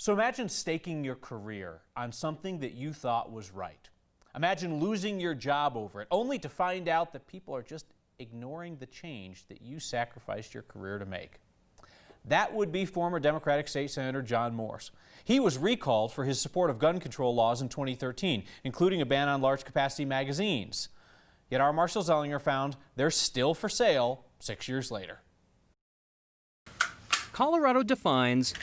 So imagine staking your career on something that you thought was right. Imagine losing your job over it, only to find out that people are just ignoring the change that you sacrificed your career to make. That would be former Democratic State Senator John Morse. He was recalled for his support of gun control laws in 2013, including a ban on large capacity magazines. Yet our Marshall Zellinger found they're still for sale 6 years later. Colorado defines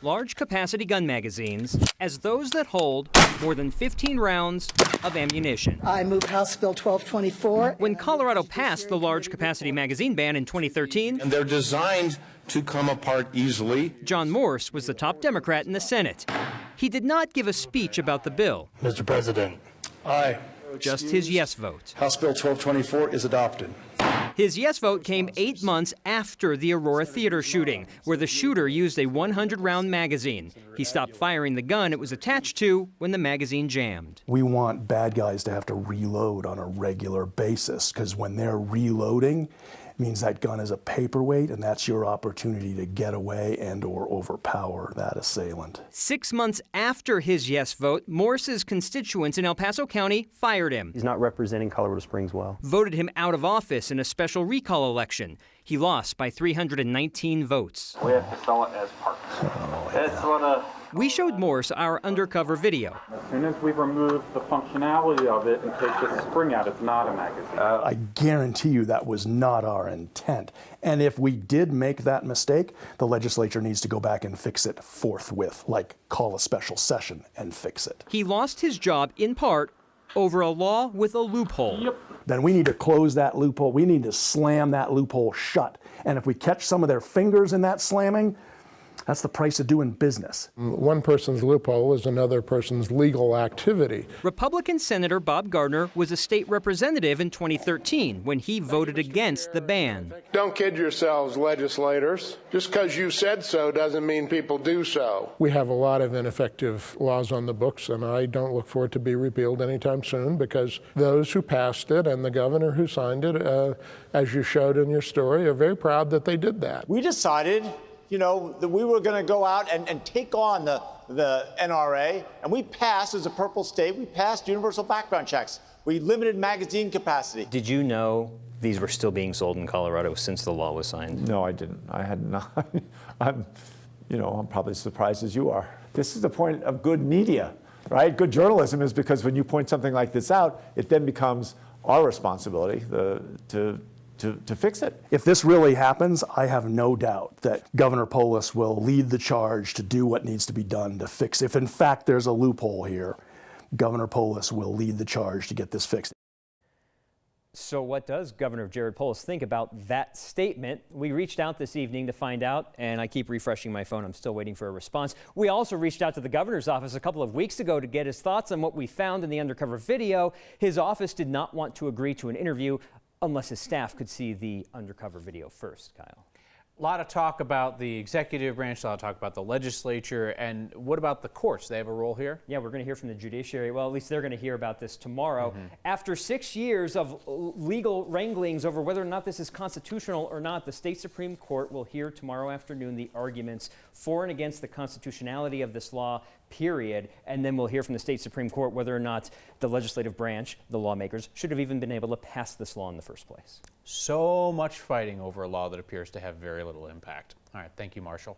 large capacity gun magazines as those that hold more than 15 rounds of ammunition. I move House Bill 1224. When Colorado passed the large capacity magazine ban in 2013, and they're designed to come apart easily. John Morse was the top Democrat in the Senate. He did not give a speech about the bill. Mr. President, Aye. Just his yes vote. House Bill 1224 is adopted. His yes vote came 8 months after the Aurora Theater shooting, where the shooter used a 100-round magazine. He stopped firing the gun it was attached to when the magazine jammed. We want bad guys to have to reload on a regular basis, because when they're reloading, it means that gun is a paperweight, and that's your opportunity to get away and or overpower that assailant. 6 months after his yes vote, Morse's constituents in El Paso County fired him. He's not representing Colorado Springs well. Voted him out of office in a special recall election. He lost by 319 votes. We have to sell it as parts. That's what We showed Morse our undercover video. As soon as we remove the functionality of it and take the spring out, it's not a magazine. I guarantee you that was not our intent. And if we did make that mistake, the legislature needs to go back and fix it forthwith, like call a special session and fix it. He lost his job in part over a law with a loophole. Yep. Then we need to close that loophole. We need to slam that loophole shut. And if we catch some of their fingers in that slamming, that's the price of doing business. One person's loophole is another person's legal activity. Republican Senator Bob Gardner was a state representative in 2013 when he voted against the ban. Don't kid yourselves, legislators. Just because you said so doesn't mean people do so. We have a lot of ineffective laws on the books, and I don't look for it to be repealed anytime soon, because those who passed it and the governor who signed it, as you showed in your story, are very proud that they did that. We decided, that we were going to go out and take on the NRA, and we passed, as a purple state, we passed universal background checks. We limited magazine capacity. Did you know these were still being sold in Colorado since the law was signed? No, I didn't. I had not. I'm probably as surprised as you are. This is the point of good media, right? Good journalism is because when you point something like this out, it then becomes our responsibility to fix it. If this really happens, I have no doubt that Governor Polis will lead the charge to do what needs to be done to fix. If in fact there's a loophole here, Governor Polis will lead the charge to get this fixed. So what does Governor Jared Polis think about that statement? We reached out this evening to find out, and I keep refreshing my phone. I'm still waiting for a response. We also reached out to the governor's office a couple of weeks ago to get his thoughts on what we found in the undercover video. His office did not want to agree to an interview unless his staff could see the undercover video first, Kyle. A lot of talk about the executive branch, a lot of talk about the legislature, and what about the courts? They have a role here? Yeah, we're going to hear from the judiciary. Well, at least they're going to hear about this tomorrow. After 6 years of legal wranglings over whether or not this is constitutional or not, the state Supreme Court will hear tomorrow afternoon the arguments for and against the constitutionality of this law, period. And then we'll hear from the state Supreme Court whether or not the legislative branch, the lawmakers, should have even been able to pass this law in the first place. So much fighting over a law that appears to have very little impact. All right, thank you, Marshall.